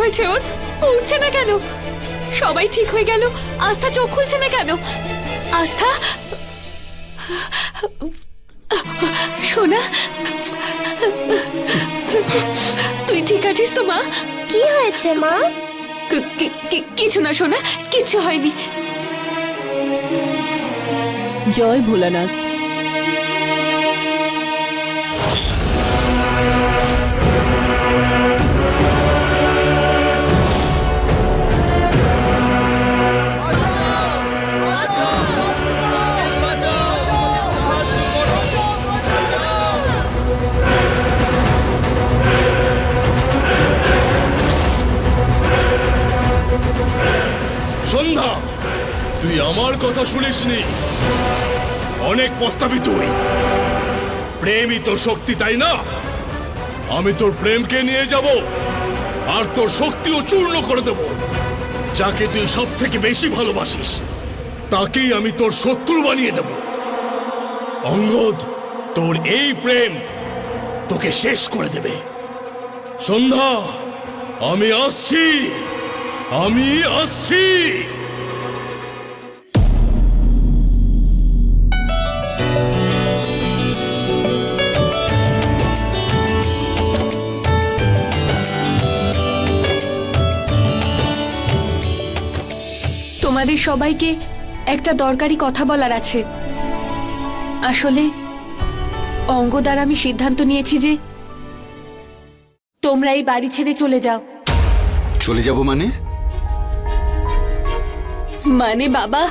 হয়েছে ওর? উঠছে না কেন? সবাই ঠিক হয়ে গেল, আস্থা চোখ খুলছে না কেন? আস্থা, সোনা, তুই ঠিক আছিস তো মা? কি হয়েছে মা? কিছু না সোনা, কিছু হয়নি। জয় ভোলানাথ। সন্ধ্যা, তুই আমার কথা শুনিসনি? অনেক প্রস্তাবি তুই। প্রেমই তোর শক্তি, তাই না? আমি তোর প্রেমকে নিয়ে যাব আর তোর শক্তিও চূর্ণ করে দেব। যাকে তুই সব থেকে বেশি ভালোবাসিস তাকেই আমি তোর শত্রু বানিয়ে দেব। অঙ্গদ, তোর এই প্রেম তোকে শেষ করে দেবে। সন্ধ্যা, আমি আসছি, আমি আসছি। তোমাদের সবাইকে একটা দরকারি কথা বলার আছে। আসলে অঙ্গদ আর আমি সিদ্ধান্ত নিয়েছি যে তোমরা এই বাড়ি ছেড়ে চলে যাও। চলে যাব মানে? মানে বাবা,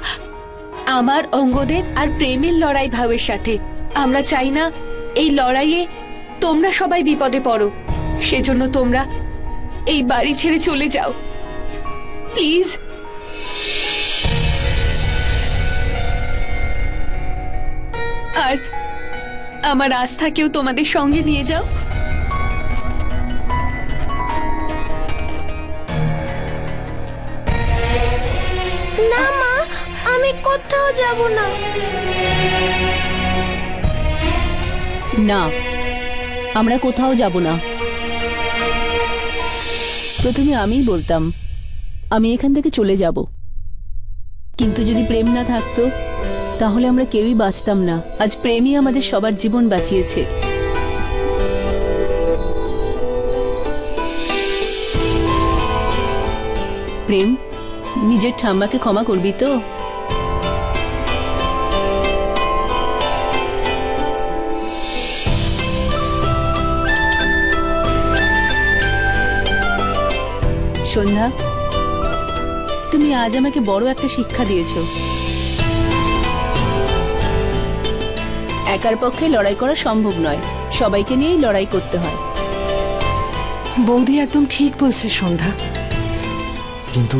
আমার অঙ্গদের আর প্রেমের লড়াই ভাবের সাথে আমরা চাই না এই লড়াইয়ে তোমরা সবাই বিপদে পড়ো। সেজন্য তোমরা এই বাড়ি ছেড়ে চলে যাও প্লিজ। আর আমার আস্থাকেও তোমাদের সঙ্গে নিয়ে যাও। না মা, আমি কোথাও যাব না। না, আমরা কোথাও যাব না। প্রথমে আমিই বলতাম আমি এখান থেকে চলে যাব, কিন্তু যদি প্রেম না থাকতো তাহলে আমরা কেউই বাঁচতাম না। আজ প্রেমই আমাদের সবার জীবন বাঁচিয়েছে। প্রেম, নিজের ঠাম্মাকে ক্ষমা করবি তো? সন্ধ্যা, তুমি আজ আমাকে বড় একটা শিক্ষা দিয়েছো। একার পক্ষে লড়াই করা সম্ভব নয়, সবাইকে নিয়েই লড়াই করতে হয়। বৌদি একদম ঠিক বলছে সন্ধ্যা। কিন্তু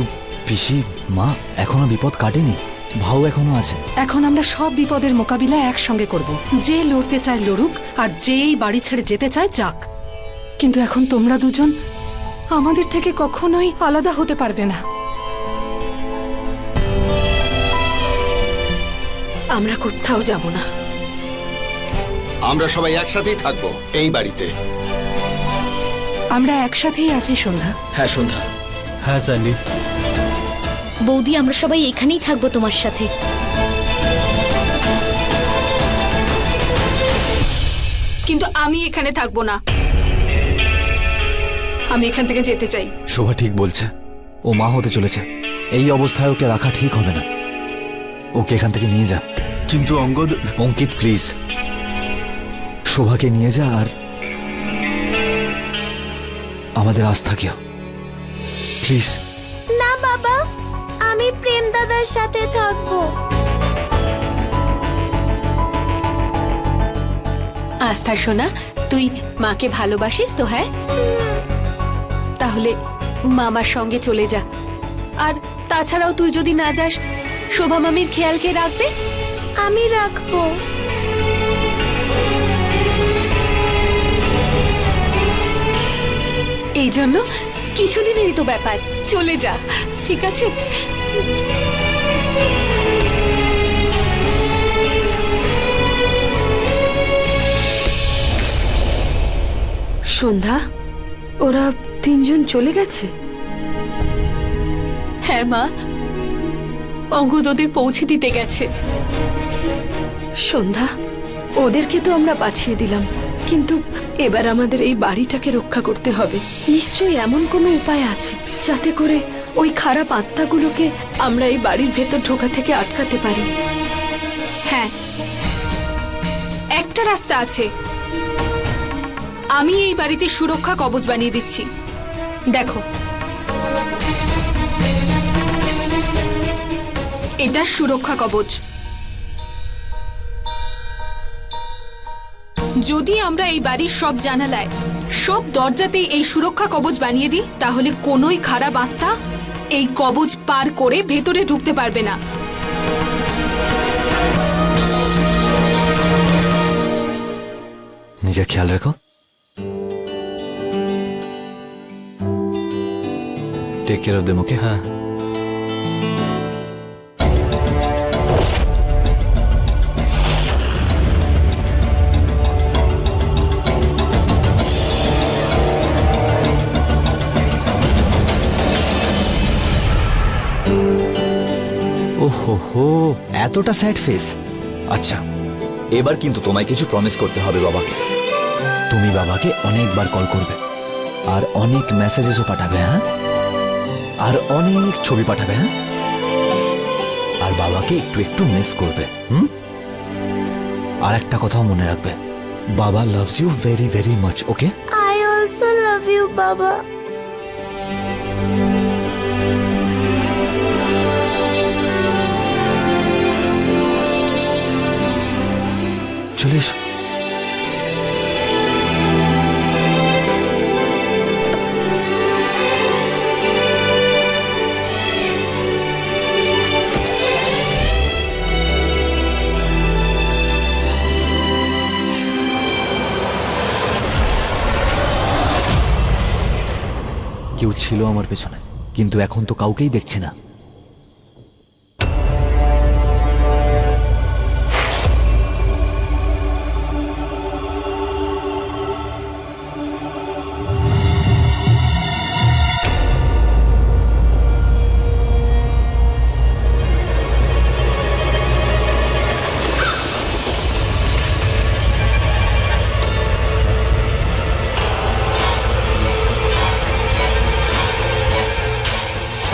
পিসি, মা, এখনো বিপদ কাটেনি, ভাও এখনো আছে। এখন আমরা সব বিপদের মোকাবিলা একসঙ্গে করব। যে লড়তে চায় লড়ুক, আর যেই বাড়ি ছেড়ে যেতে চায় যাক। কিন্তু এখন তোমরা দুজন আমাদের থেকে কখনোই আলাদা হতে পারবে না। আমরা কোথাও যাব না। আমরা সবাই একসাথেই থাকবো এই বাড়িতে। আমরা একসাথেই আছি সন্ধ্যা। হ্যাঁ সন্ধ্যা। হ্যাঁ স্যান্ডি। বৌদি, আমরা সবাই এখানেই থাকবো তোমার সাথে। কিন্তু আমি এখানে থাকবো না, আমি এখান থেকে যেতে চাই। শোভা ঠিক বলছে, ও মা হতে চলেছে। এই অবস্থায় ওকে রাখা ঠিক হবে না। ওকে এখান থেকে নিয়ে যা। কিন্তু অঙ্গদ। অঙ্কিত প্লিজ, শোভাকে নিয়ে যা আর আমাদের আস্থাকেও প্লিজ। না বাবা, আমি প্রেম দাদার সাথে থাকবো। আস্থা সোনা, তুই মাকে ভালোবাসিস তো? হ্যাঁ, তাহলে মামার সঙ্গে চলে যা। আর তাছাড়াও তুই যদি না যাস, শোভা মামির খেয়াল কে রাখবে? আমি রাখবো। এই জন্য কিছুদিনেরই তো ব্যাপার, চলে যা, ঠিক আছে? সন্ধ্যা, ওরা তিনজন চলে গেছে? হ্যাঁ মা, অঙ্গদ ওদের পৌঁছে দিতে গেছে। সন্ধ্যা, ওদেরকে তো আমরা পাঠিয়ে দিলাম, কিন্তু এবার আমাদের এই বাড়িটাকে রক্ষা করতে হবে। নিশ্চয়ই এমন কোনো উপায় আছে যাতে করে ওই খারাপ আত্মাগুলোকে আমরা এই বাড়ির ভেতর ঢোকা থেকে আটকাতে পারি। হ্যাঁ, একটা রাস্তা আছে। আমি এই বাড়িতে সুরক্ষা কবচ বানিয়ে দিচ্ছি। দেখো, এটা সুরক্ষা কবচ। যদি আমরা এই বাড়ির সব জানালায়, সব দরজাতেই এই সুরক্ষা কবচ বানিয়ে দিই, তাহলে কোনোই খারাপ আত্মা এই কবচ পার করে ভেতরে ঢুকতে পারবে না। নিজের খেয়াল রেখো। টেক কেয়ার অফ দেম, ওকে? হ্যাঁ। ওহো হো, এতটা স্যাড ফেস। আচ্ছা, এবার কিন্তু তোমায় কিছু প্রমিস করতে হবে বাবাকে। তুমি বাবাকে অনেকবার কল করবে, আর অনেক মেসেজেসও পাঠাবে, হ্যাঁ? আর অনেক ছবি পাঠাবে, হ্যাঁ? আর বাবাকে একটু একটু মিস করবে, হুম? আর একটা কথাও মনে রাখবে, বাবা loves you very very much, okay? I also love you, বাবা। চলে এসো। কেউ ছিল আমার পেছনে, কিন্তু এখন তো কাউকেই দেখছি না।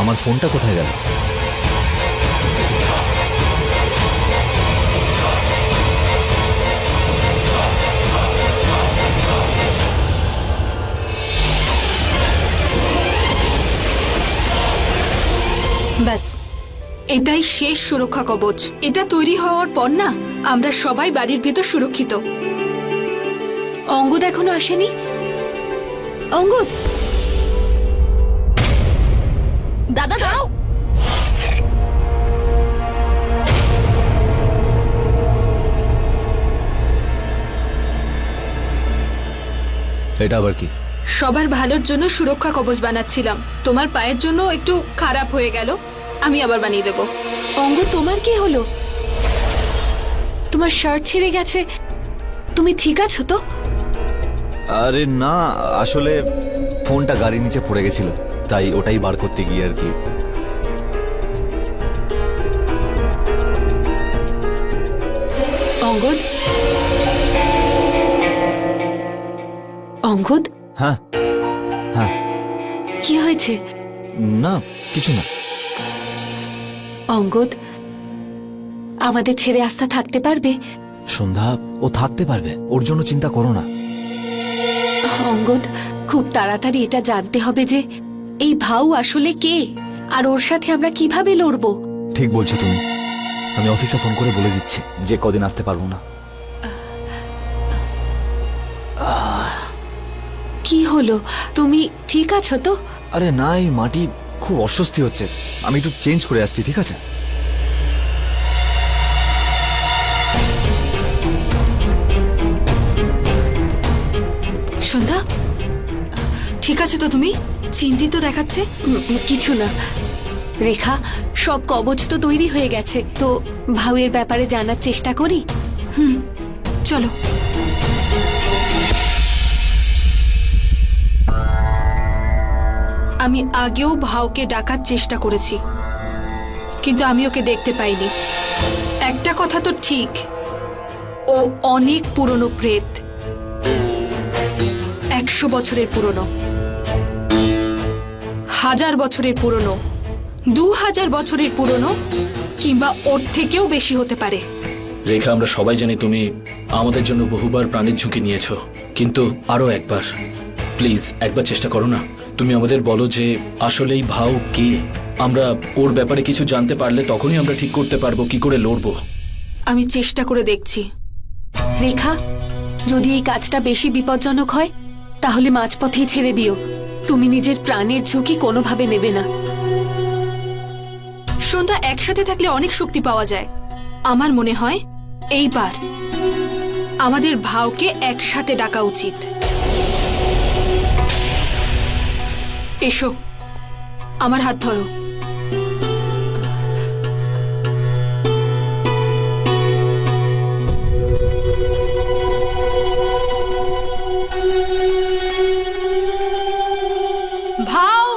আমার ফোনটা কোথায় গেল? ব্যাস, এটাই শেষ সুরক্ষা কবচ। এটা তৈরি হওয়ার পর না, আমরা সবাই বাড়ির ভেতর সুরক্ষিত। অঙ্গদ এখনো আসেনি। অঙ্গদ, দাদা দাও। এটা আবার কি? সবার ভালোর জন্য সুরক্ষা কবচ বানাচ্ছিলাম। তোমার পায়ের জন্য একটু খারাপ হয়ে গেল, আমি আবার বানিয়ে দেব। অঙ্গদ, তোমার কি হলো? তোমার শার্ট ছিঁড়ে গেছে, তুমি ঠিক আছো তো? আরে না, আসলে ফোনটা গাড়ির নিচে পড়ে গেছিল, তাই ওটাই বার করতে গিয়ে আর কি। অঙ্গদ, অঙ্গদ, হ্যাঁ হ্যাঁ। কি হয়েছে? না, কিছু না। অঙ্গদ, আমাদের ছেড়ে আস্থা থাকতে পারবে? সন্ধ্যা, ও থাকতে পারবে, ওর জন্য চিন্তা করো না। অঙ্গদ, খুব তাড়াতাড়ি এটা জানতে হবে যে এই ভাউ আসলে কে, আর ওর সাথে আমরা কিভাবে লড়বো। ঠিক বলছো তুমি, আমি অফিসে ফোন করে বলে দিচ্ছি যে কদিন আসতে পারবো না। কি হলো, তুমি ঠিক আছো তো? আরে না, এই মাটি খুব অস্বস্তি হচ্ছে, আমি একটু চেঞ্জ করে আসছি, ঠিক আছে? সন্ধ্যা, ঠিক আছে তো? তুমি চিন্তিত দেখাচ্ছে। কিছু না রেখা, সব কবচ তো তৈরি হয়ে গেছে, তো ভাউয়ের ব্যাপারে জানার চেষ্টা করি। চলো। আমি আগেও ভাওকে ডাকার চেষ্টা করেছি, কিন্তু আমি ওকে দেখতে পাইনি। একটা কথা তো ঠিক, ও অনেক পুরনো প্রেত, 100 বছরের পুরনো, 1000 বছরের পুরনো, 2000 বছরের পুরনো, কিংবা ওর থেকেও বেশি হতে পারে। রেখা, আমরা সবাই জানি তুমি আমাদের জন্য বহুবার প্রাণের ঝুঁকি নিয়েছো, কিন্তু আরো একবার প্লিজ একবার চেষ্টা করো না। তুমি আমাদের বলো যে আসলেই ভাও কে। আমরা ওর ব্যাপারে কিছু জানতে পারলে তখনই আমরা ঠিক করতে পারবো কি করে লড়বো। আমি চেষ্টা করে দেখছি। রেখা, যদি এই কাজটা বেশি বিপজ্জনক হয় তাহলে মাঝপথেই ছেড়ে দিও। তুমি নিজের প্রাণের ঝুঁকি কোনোভাবে নেবে না। সন্ধ্যা একসাথে থাকলে অনেক শক্তি পাওয়া যায়। আমার মনে হয় এইবার আমাদের ভাওকে একসাথে ডাকা উচিত। এসো, আমার হাত ধরো। ভাও,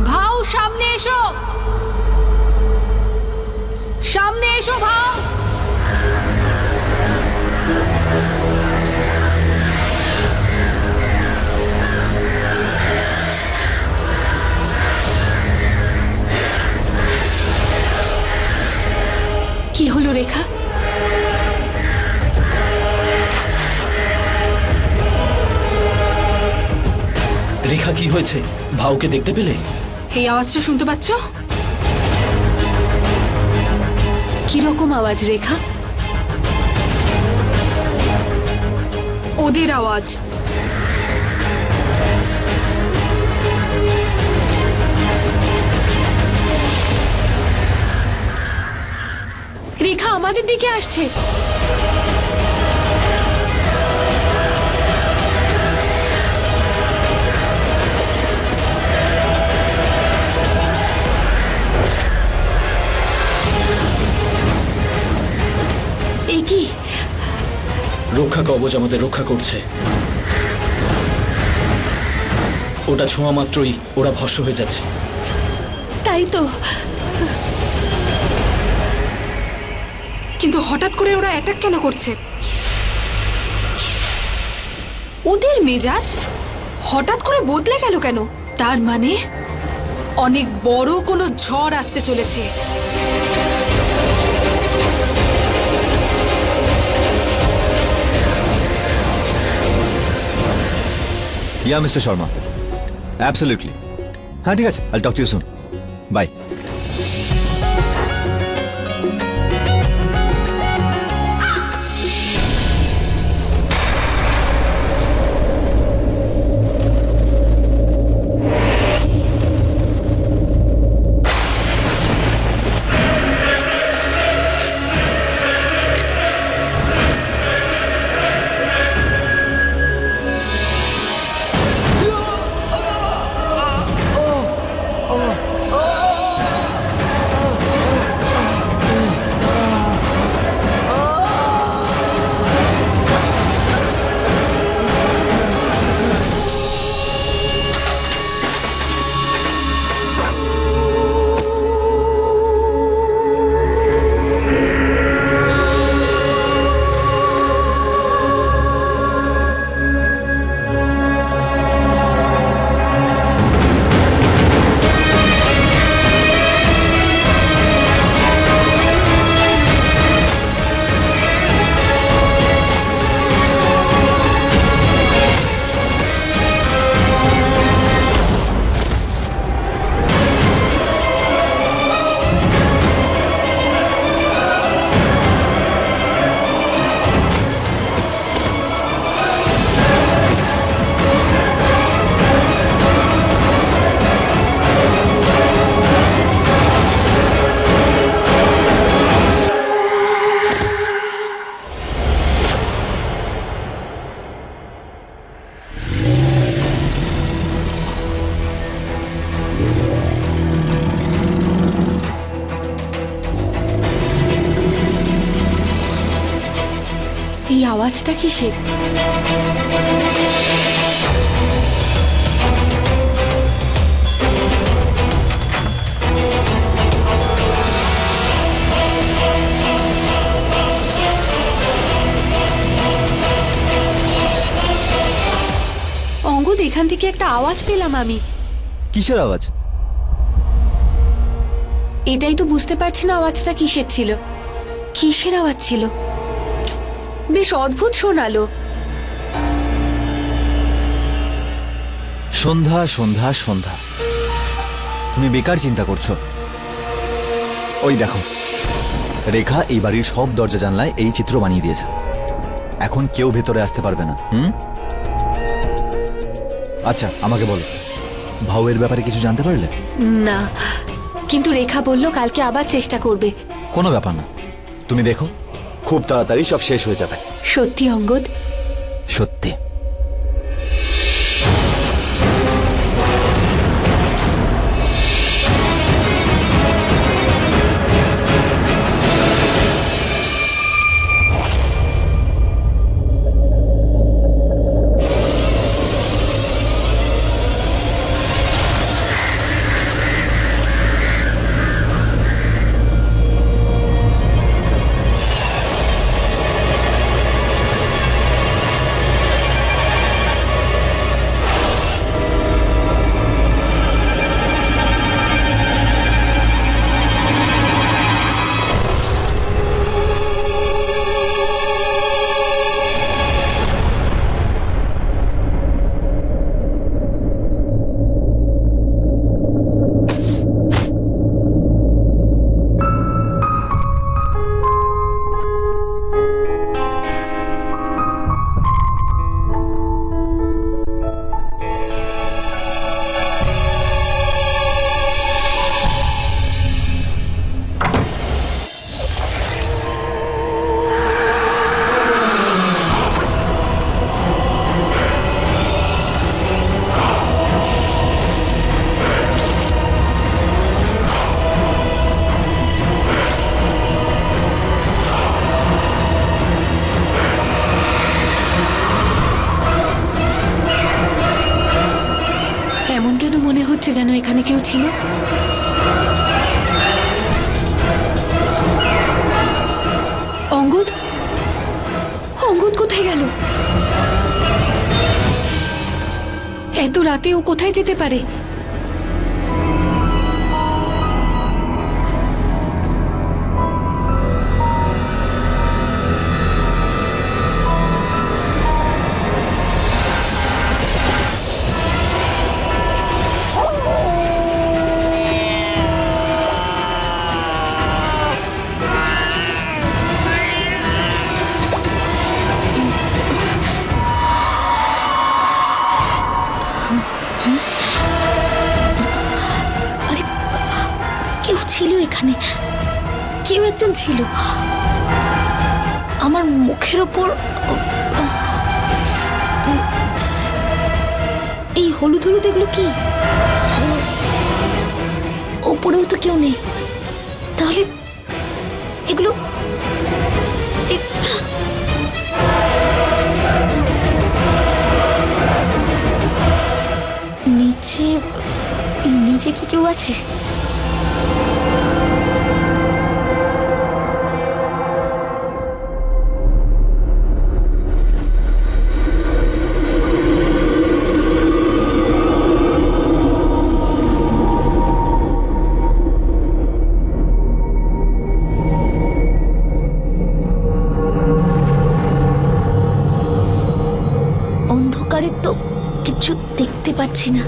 ভাও সামনে এসো, সামনে এসো ভাও। কি হলো রেখা? রেখা, কি হয়েছে? ভাওকে দেখতে পেলে? এই আওয়াজটা শুনতে পাচ্ছ? কিরকম আওয়াজ রেখা? ওদের আওয়াজ। রেখা আমাদের দিকে আসছে। এই কি? রক্ষা কবচ আমাদের রক্ষা করছে। ওটা ছোঁয়া মাত্রই ওরা ভস্ম হয়ে যাচ্ছে। তাই তো। কিন্তু হঠাৎ করে ওরা অ্যাটাক কেন করছে? ওদের মেজাজ হঠাৎ করে বদলে গেল কেন? তার মানে অনেক বড় কোনো ঝড় আসতে চলেছে। Yeah mister Sharma, absolutely. হ্যাঁ ঠিক আছে, I'll talk to you soon. Bye. আওয়াজটা কিসের? অঙ্গদ, এখান থেকে একটা আওয়াজ পেলাম আমি। কিসের আওয়াজ? এটাই তো বুঝতে পারছি না আওয়াজটা কিসের ছিল। কিসের আওয়াজ ছিল? বেশ অদ্ভুত শোনালো। সন্ধ্যা সন্ধ্যা সন্ধ্যা, তুমি বেকার চিন্তা করছো। ওই দেখো, রেখা এই বাড়ির সব দরজা জানলায় এই চিত্র বানিয়ে দিয়েছে। এখন কেউ ভেতরে আসতে পারবে না। আচ্ছা, আমাকে বলো, ভাউয়ের ব্যাপারে কিছু জানতে পারলে? না, কিন্তু রেখা বলল কালকে আবার চেষ্টা করবে। কোনো ব্যাপার না, তুমি দেখো, খুব তাড়াতাড়ি সব শেষ হয়ে যাবে। সত্যি অঙ্গদ? সত্যি। এমন কেন মনে হচ্ছে যেন এখানে কেউ ছিল? অঙ্গদ, অঙ্গদ কোথায় গেল? এত রাতে ও কোথায় যেতে পারে? ছিল এখানে, কেউ একজন ছিল। আমার মুখের ওপর এই হলুদ হলুদ এগুলো কি? ওপরেও তো কেউ নেই, তাহলে এগুলো নিচে নিচে কি কেউ আছে? অন্ধকারে তো কিছু দেখতে পাচ্ছি না।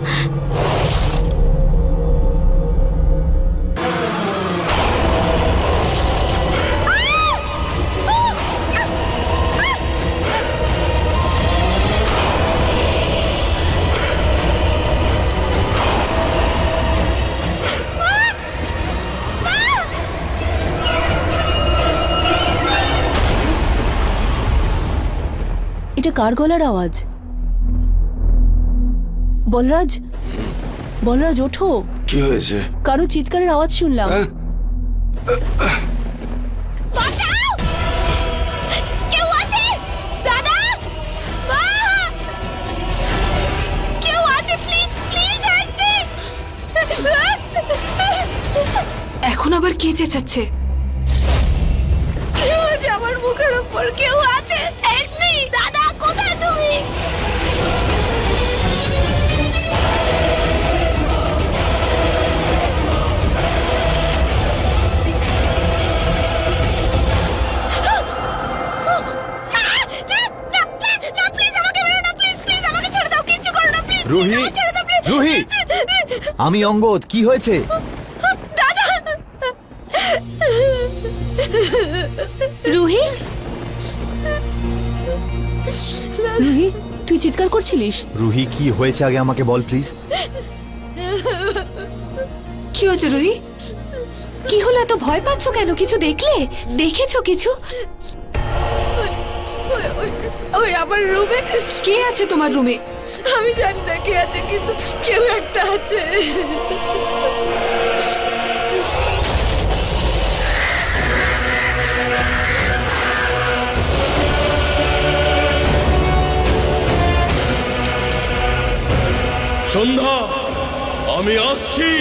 এটা কার গলার আওয়াজ? বলরাজ, বলরাজ ওঠো। কি হয়েছে? কারো চিৎকারের আওয়াজ শুনলাম। বাঁচাও! কেউ আছে? কে চেঁচাচ্ছে? কেউ আছে আমার মুখের উপর, কেউ আছে। এসপি দাদা, কোথায় তুমি? রুহি, রুহি, আমি অঙ্গদ, কি হয়েছে? রুহি, রুহি, তুই চিৎকার করছিলিস? রুহি, কি হয়েছে আগে আমাকে বল প্লিজ। কি হয়েছে রুহি? কি হলো? এত ভয় পাচ্ছ কেন? কিছু দেখলে? দেখেছো কিছু? ওই আমার রুমে কে আছে তোমার রুমে? আমি জানি না কে আছে, কিন্তু কেউ একটা আছে। সন্ধ্যা, আমি আসছি।